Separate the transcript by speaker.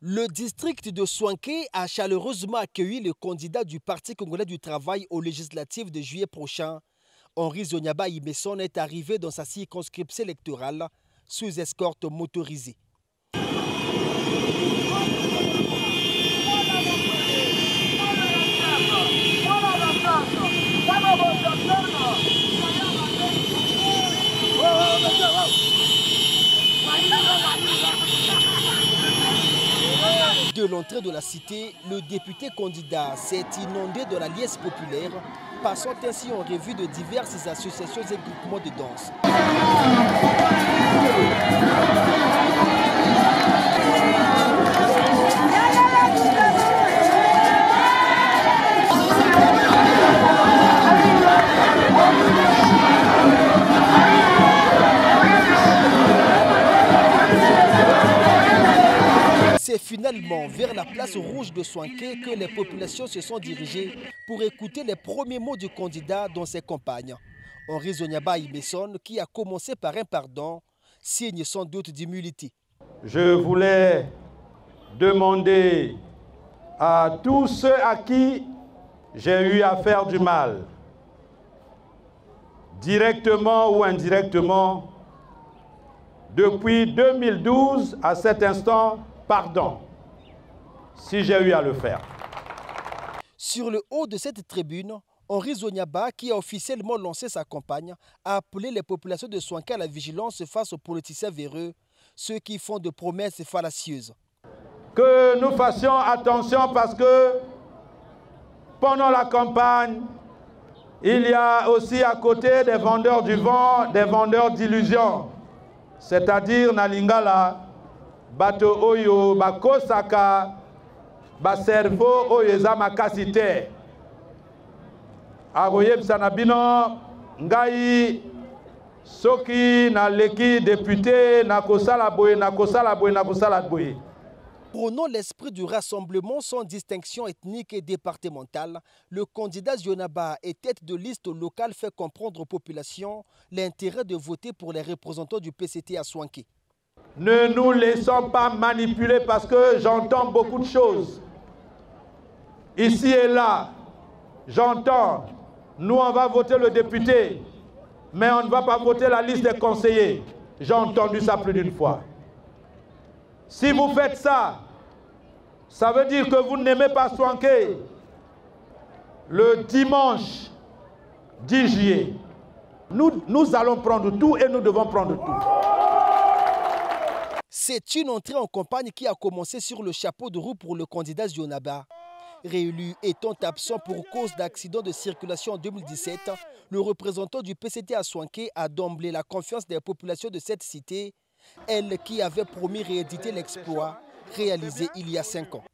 Speaker 1: Le district de Soinké a chaleureusement accueilli le candidat du Parti congolais du travail aux législatives de juillet prochain. Henri Zonyaba Imeson est arrivé dans sa circonscription électorale sous escorte motorisée. De l'entrée de la cité, le député candidat s'est inondé de la liesse populaire, passant ainsi en revue de diverses associations et groupements de danse. C'est finalement vers la place rouge de Soinké que les populations se sont dirigées pour écouter les premiers mots du candidat dans ses campagnes. Henri Zonyaba Imeson, qui a commencé par un pardon, signe sans doute d'humilité.
Speaker 2: Je voulais demander à tous ceux à qui j'ai eu à faire du mal, directement ou indirectement, depuis 2012 à cet instant, pardon, si j'ai eu à le faire.
Speaker 1: Sur le haut de cette tribune, Henri Zonyaba, qui a officiellement lancé sa campagne, a appelé les populations de Soinké à la vigilance face aux politiciens véreux, ceux qui font de promesses fallacieuses.
Speaker 2: Que nous fassions attention parce que pendant la campagne, il y a aussi à côté des vendeurs du vent, des vendeurs d'illusions, c'est-à-dire Nalingala, bato oyo bakosaka ba cerveau oyo eza makasi te akoyebisa na bino ngai soki naleki député nakosala boye nakosala boye nakosala boye.
Speaker 1: Prônant l'esprit du rassemblement sans distinction ethnique et départementale, le candidat Zonyaba et tête de liste locale fait comprendre aux populations l'intérêt de voter pour les représentants du PCT à Soinké.
Speaker 2: Ne nous laissons pas manipuler parce que j'entends beaucoup de choses. Ici et là, j'entends, nous on va voter le député, mais on ne va pas voter la liste des conseillers. J'ai entendu ça plus d'une fois. Si vous faites ça, ça veut dire que vous n'aimez pas Soinké. Le dimanche 10 juillet, nous allons prendre tout et nous devons prendre tout.
Speaker 1: C'est une entrée en campagne qui a commencé sur le chapeau de roue pour le candidat Zonyaba. Réélu étant absent pour cause d'accident de circulation en 2017, le représentant du PCT à Soinké a d'emblée la confiance des populations de cette cité, elle qui avait promis rééditer l'exploit réalisé il y a 5 ans.